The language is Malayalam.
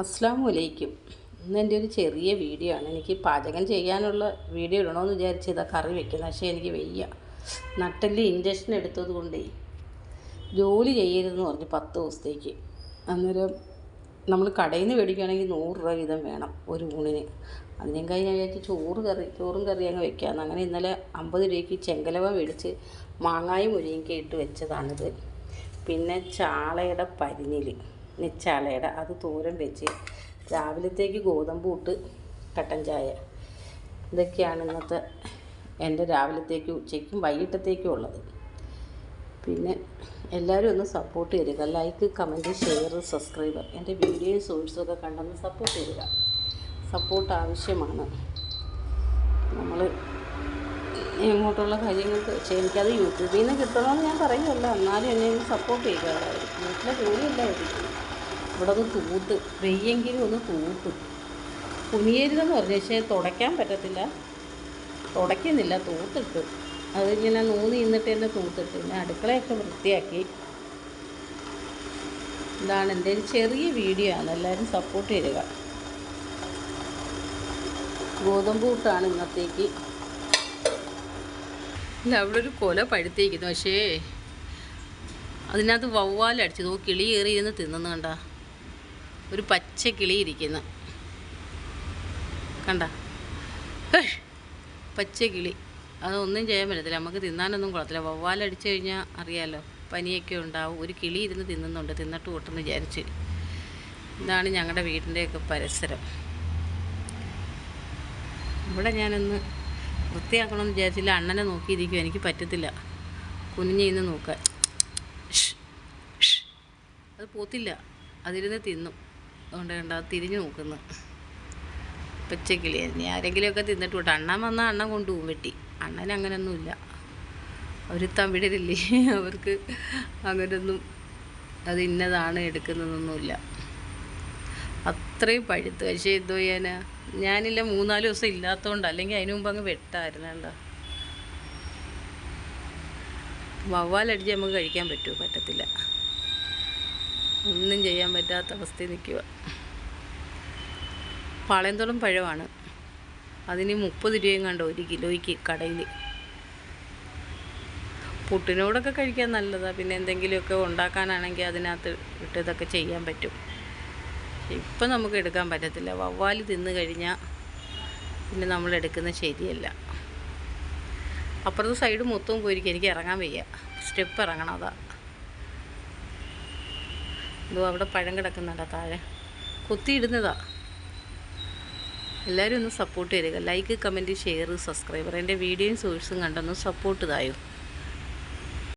അസ്സലാമു അലൈക്കും. ഇന്ന് എൻ്റെ ഒരു ചെറിയ വീഡിയോ ആണ്. എനിക്ക് പാചകം ചെയ്യാനുള്ള വീഡിയോ ഇടണമെന്ന് വിചാരിച്ച് ഇതാ കറി വെക്കുന്നത്. പക്ഷേ എനിക്ക് വയ്യ. നട്ടെല്ല് ഇൻജക്ഷൻ എടുത്തത് കൊണ്ടേ ജോലി ചെയ്യരുതെന്ന് പറഞ്ഞു 10 ദിവസത്തേക്ക്. അന്നേരം നമ്മൾ കടയിൽ നിന്ന് മേടിക്കുകയാണെങ്കിൽ 100 രൂപ വീതം വേണം ഒരു ഊണിന്. അതിനേക്കാൾ ഞാൻ വിചാരിച്ച് ചോറും കറി അങ്ങ് വെക്കാമെന്ന്. അങ്ങനെ ഇന്നലെ 50 രൂപയ്ക്ക് ചെങ്കലവ മേടിച്ച് മാങ്ങായും മുരിങ്ങയ്ക്ക ഇട്ട് വെച്ചതാണിത്. പിന്നെ ചാളയുടെ പരിഞ്ഞിൽ നെച്ചാളയുടെ അത് തോരൻ വെച്ച്, രാവിലത്തേക്ക് ഗോതമ്പ് പുട്ട് കട്ടൻ ചായ. ഇതൊക്കെയാണ് ഇന്നത്തെ എൻ്റെ രാവിലത്തേക്കും ഉച്ചയ്ക്കും വൈകിട്ടത്തേക്കും ഉള്ളത്. പിന്നെ എല്ലാവരും ഒന്ന് സപ്പോർട്ട് ചെയ്യുക. Like, comment, share, subscriber. എൻ്റെ വീഡിയോയും സോഴ്സൊക്കെ കണ്ടെന്ന് സപ്പോർട്ട് ചെയ്യുക. സപ്പോർട്ട് ആവശ്യമാണ്. നമ്മൾ ഇങ്ങോട്ടുള്ള കാര്യങ്ങൾക്ക് എനിക്കത് യൂട്യൂബിൽ നിന്ന് കിട്ടണമെന്ന് ഞാൻ പറയുമല്ല, എന്നാലും എന്നെ ഒന്ന് സപ്പോർട്ട് ചെയ്യുക. വീട്ടിലെ ജോലിയല്ല ഇരിക്കും. ഇവിടെ ഒന്ന് തൂത്ത് വെയ്യെങ്കിലും ഒന്ന് തൂത്ത് കുനിയരുതെന്ന് പറഞ്ഞു. പക്ഷേ തുടയ്ക്കാൻ പറ്റത്തില്ല, തുടയ്ക്കുന്നില്ല. തൂത്തിട്ട് അതിങ്ങനെ നൂന്ന് നിന്നിട്ട് തന്നെ തൂത്തിട്ട് പിന്നെ അടുക്കളയൊക്കെ വൃത്തിയാക്കി. ഇതാണ് എൻ്റെ ഒരു ചെറിയ വീഡിയോ ആണ്. എല്ലാവരും സപ്പോർട്ട് ചെയ്യുക. ഗോതമ്പ് പുട്ടാണ് ഇന്നത്തേക്ക്. ഇല്ല, അവിടെ ഒരു കൊല പഴുത്തേക്കുന്നു. പക്ഷേ അതിനകത്ത് വവ്വാലടിച്ചത്. കിളി കയറി ഇരുന്ന് തിന്നുന്നു. കണ്ട, ഒരു പച്ച കിളി ഇരിക്കുന്നു. കണ്ട, പച്ച കിളി. അതൊന്നും ചെയ്യാൻ പറ്റത്തില്ല, നമുക്ക് തിന്നാനൊന്നും കൊള്ളത്തില്ല. വവ്വാലടിച്ചു കഴിഞ്ഞാൽ അറിയാമല്ലോ, പനിയൊക്കെ ഉണ്ടാവും. ഒരു കിളി ഇരുന്ന് തിന്നുന്നുണ്ട്, തിന്നിട്ട് കൂട്ടെന്ന് വിചാരിച്ച്. ഇതാണ് ഞങ്ങളുടെ വീടിൻ്റെയൊക്കെ പരിസരം. ഇവിടെ ഞാനൊന്ന് വൃത്തിയാക്കണമെന്ന് വിചാരിച്ചില്ല. അണ്ണനെ നോക്കിയിരിക്കും, എനിക്ക് പറ്റത്തില്ല കുനിഞ്ഞിന്ന് നോക്കാൻ. അത് പോത്തില്ല, അതിരുന്ന് തിന്നും. അതുകൊണ്ട് കണ്ട തിരിഞ്ഞു നോക്കുന്നു. പച്ചക്കിളിയായിരുന്നു. ആരെങ്കിലുമൊക്കെ തിന്നിട്ട് വിട്ടു. അണ്ണൻ വന്നാൽ അണ്ണൻ കൊണ്ടുപോകും വെട്ടി. അണ്ണൻ അങ്ങനെയൊന്നുമില്ല. അവർ തമിഴരില്ലേ, അവർക്ക് അങ്ങനെയൊന്നും അത് ഇന്നതാണ് എടുക്കുന്നതൊന്നുമില്ല. അത്രയും പഴുത്ത്. പക്ഷേ എന്തോ ചെയ്യാനാ, ഞാനില്ല 3-4 ദിവസം ഇല്ലാത്തതുകൊണ്ട്. അല്ലെങ്കിൽ അതിന് മുമ്പ് അങ്ങ് വെട്ടായിരുന്നു. കണ്ടോ, വവ്വാലടിച്ച് നമുക്ക് കഴിക്കാൻ പറ്റുമോ? പറ്റത്തില്ല. ഒന്നും ചെയ്യാൻ പറ്റാത്ത അവസ്ഥയിൽ നിൽക്കുക. പാളയംതോളം പഴമാണ്. അതിന് 30 രൂപയും കണ്ടോ 1 കിലോയ്ക്ക് കടയിൽ. പുട്ടിനോടൊക്കെ കഴിക്കാൻ നല്ലതാണ്. പിന്നെ എന്തെങ്കിലുമൊക്കെ ഉണ്ടാക്കാനാണെങ്കിൽ അതിനകത്ത് ഇട്ട് ഇതൊക്കെ ചെയ്യാൻ പറ്റും. ഇപ്പം നമുക്ക് എടുക്കാൻ പറ്റത്തില്ല. വവ്വാൽ തിന്ന് കഴിഞ്ഞാൽ പിന്നെ നമ്മൾ എടുക്കുന്നത് ശരിയല്ല. അപ്പുറത്തെ സൈഡ് മൊത്തവും പോയിരിക്കും. എനിക്ക് ഇറങ്ങാൻ വയ്യ, സ്റ്റെപ്പ് ഇറങ്ങണം. അതാ എന്തോ അവിടെ പഴം കിടക്കുന്നുണ്ടോ താഴെ, കൊത്തിയിടുന്നതാ. എല്ലാവരും ഒന്ന് സപ്പോർട്ട് ചെയ്യുക. Like, comment, share, subscriber. എൻ്റെ വീഡിയോയും സോഴ്സും കണ്ടൊന്ന് സപ്പോർട്ട് തായോ.